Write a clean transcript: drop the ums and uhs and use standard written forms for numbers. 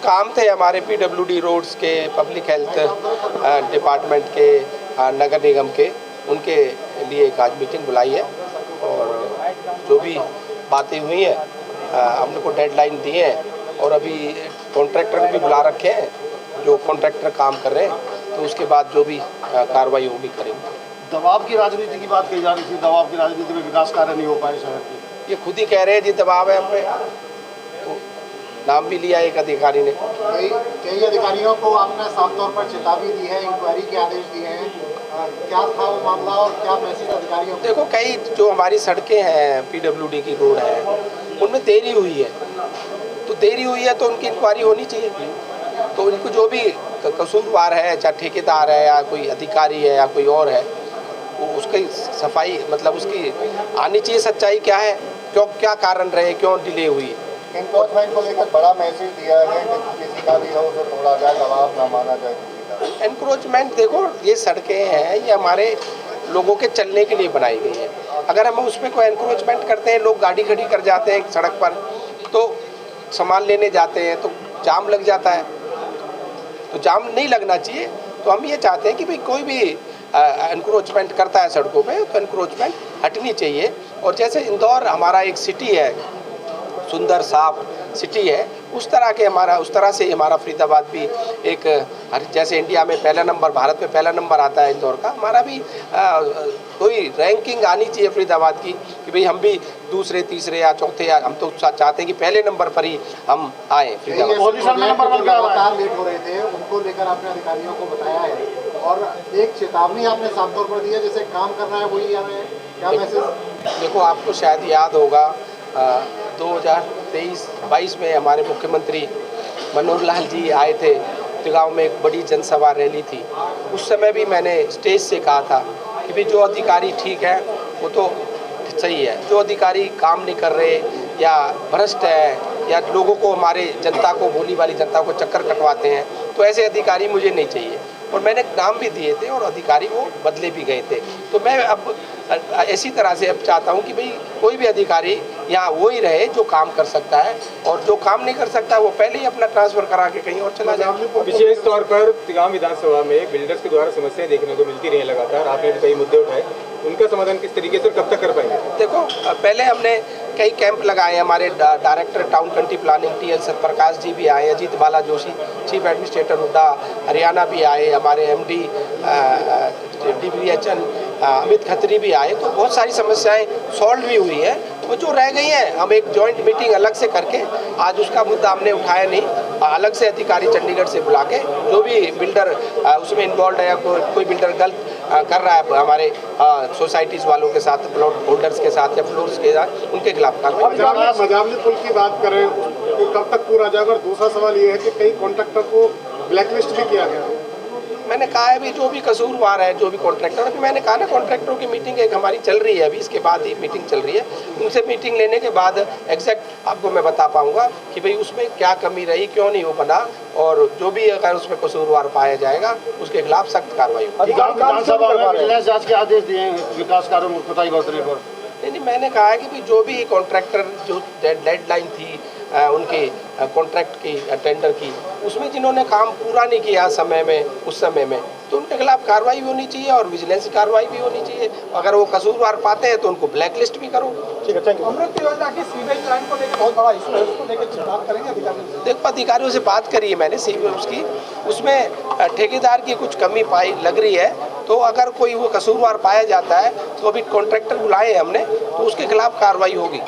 काम थे हमारे पीडब्ल्यूडी रोड्स के, पब्लिक हेल्थ डिपार्टमेंट के, नगर निगम के, उनके लिए एक आज मीटिंग बुलाई है और जो भी बातें हुई हैं हम लोग को डेडलाइन दी है और अभी कॉन्ट्रैक्टर को भी बुला रखे हैं, जो कॉन्ट्रैक्टर काम कर रहे हैं, तो उसके बाद जो भी कार्रवाई होगी करेंगे। दबाव की राजनीति की बात कही जा रही थी, दबाव की राजनीति में विकास कार्य नहीं हो पाए शहर के। ये खुद ही कह रहे हैं जी दबाव है हम पे, तो नाम भी लिया एक अधिकारी ने। कई अधिकारियों को आपने साफ तौर पर चेतावनी दी है, इंक्वायरी के आदेश दिए हैं, क्या था वो मामला और क्या मैसेज अधिकारियों को? देखो, कई जो हमारी सड़कें हैं, पीडब्ल्यूडी की रोड है, उनमें देरी हुई है, तो देरी हुई है तो उनकी इंक्वायरी होनी चाहिए। तो उनको जो भी कसूरवार है, चाहे ठेकेदार है या कोई अधिकारी है या कोई और है, वो उसकी सफाई मतलब उसकी आनी चाहिए, सच्चाई क्या है, क्यों क्या कारण रहे, क्यों डिले हुई। एनक्रोचमेंट को लेकर बड़ा मैसेज दिया है कि किसी का भी हो उसे तोड़ा जाए, दबाव ना माना जाए किसी का। एनक्रोचमेंट, देखो ये सड़कें हैं, ये हमारे लोगों के चलने के लिए बनाई गई है। अगर हम उस पर कोई एनक्रोचमेंट करते हैं, लोग गाड़ी खड़ी कर जाते हैं सड़क पर, तो सामान लेने जाते हैं तो जाम लग जाता है, तो जाम नहीं लगना चाहिए। तो हम ये चाहते हैं कि भाई कोई भी एनक्रोचमेंट करता है सड़कों पे, तो एनक्रोचमेंट हटनी चाहिए। और जैसे इंदौर हमारा एक सिटी है, सुंदर साफ सिटी है, उस तरह से हमारा फरीदाबाद भी एक जैसे इंडिया में पहला नंबर, भारत में पहला नंबर आता है इंदौर का, हमारा भी कोई रैंकिंग आनी चाहिए फरीदाबाद की कि भाई हम भी दूसरे, तीसरे या चौथे, या हम तो चाहते हैं कि पहले नंबर पर ही हम आए। फरीदाबाद लेट हो रहे थे, उनको लेकर आपने अधिकारियों को बताया है और एक चेतावनी आपने साफ तौर पर दी है, जैसे काम करना है वही आ रहे हैं, क्या मैसेज? देखो, आपको शायद याद होगा 2023-22 में हमारे मुख्यमंत्री मनोहर लाल जी आए थे, गाँव में एक बड़ी जनसभा रैली थी। उस समय भी मैंने स्टेज से कहा था कि भाई जो अधिकारी ठीक है वो तो सही है, जो अधिकारी काम नहीं कर रहे या भ्रष्ट है या लोगों को, हमारे जनता को, भोली वाली जनता को चक्कर कटवाते हैं, तो ऐसे अधिकारी मुझे नहीं चाहिए। और मैंने नाम भी दिए थे और अधिकारी वो बदले भी गए थे। तो मैं अब इसी तरह से अब चाहता हूँ कि भाई कोई भी अधिकारी यहाँ वो ही रहे जो काम कर सकता है, और जो काम नहीं कर सकता वो पहले ही अपना ट्रांसफर करा के कहीं और चला जाए। विशेष तौर पर तिगाम विधानसभा में बिल्डर्स के द्वारा समस्याएं देखने को मिलती रही हैं लगातार, आपने भी कई मुद्दे उठाए, उनका समाधान किस तरीके से कब तक कर पाएंगे? देखो, पहले हमने कई कैंप लगाए, हमारे director town country planning TL Satyaprakash ji भी आए, अजीत बाला जोशी चीफ एडमिनिस्ट्रेटर हुड्डा हरियाणा भी आए, हमारे MD DBHN अमित खत्री भी आए, तो बहुत सारी समस्याएं सॉल्व भी हुई है। वो जो रह गई हैं हम एक जॉइंट मीटिंग अलग से करके, आज उसका मुद्दा हमने उठाया नहीं, अलग से अधिकारी चंडीगढ़ से बुला के जो भी बिल्डर उसमें इन्वॉल्व है या कोई बिल्डर गलत कर रहा है हमारे सोसाइटीज़ वालों के साथ, प्लॉट होल्डर्स के साथ या फ्लोर्स के साथ, उनके खिलाफ कार्रवाई। मजावली पुल की बात करें तो कब तक पूरा जाएगा? और दूसरा सवाल ये है कि कई कॉन्ट्रैक्टर को ब्लैकलिस्ट भी किया गया। मैंने कहा है भी जो भी कसूरवार है, जो भी कॉन्ट्रैक्टर, अभी मैंने कहा ना कॉन्ट्रैक्टरों की मीटिंग एक हमारी चल रही है, अभी इसके बाद ही मीटिंग चल रही है, उनसे मीटिंग लेने के बाद एग्जैक्ट आपको मैं बता पाऊंगा कि भाई उसमें क्या कमी रही, क्यों नहीं हो बना, और जो भी अगर उसमें कसूरवार पाया जाएगा उसके खिलाफ सख्त कार्रवाई होगी। जांच के आदेश दिए हैं विकास कार्यों में कोताही बरतने पर। नहीं, मैंने कहा है कि भाई जो भी कॉन्ट्रैक्टर जो डेडलाइन थी उनके कॉन्ट्रैक्ट की, टेंडर की, उसमें जिन्होंने काम पूरा नहीं किया समय में, उस समय में, तो उनके खिलाफ कार्रवाई भी होनी चाहिए और विजिलेंस कार्रवाई भी होनी चाहिए। अगर वो कसूरवार पाते हैं तो उनको ब्लैकलिस्ट भी करो। ठीक है, थैंक यू। देखो, अधिकारियों से बात करी है मैंने उसकी, उसमें ठेकेदार की कुछ कमी पाई लग रही है, तो अगर कोई वो कसूरवार पाया जाता है तो अभी कॉन्ट्रैक्टर बुलाए हमने, तो उसके खिलाफ कार्रवाई होगी।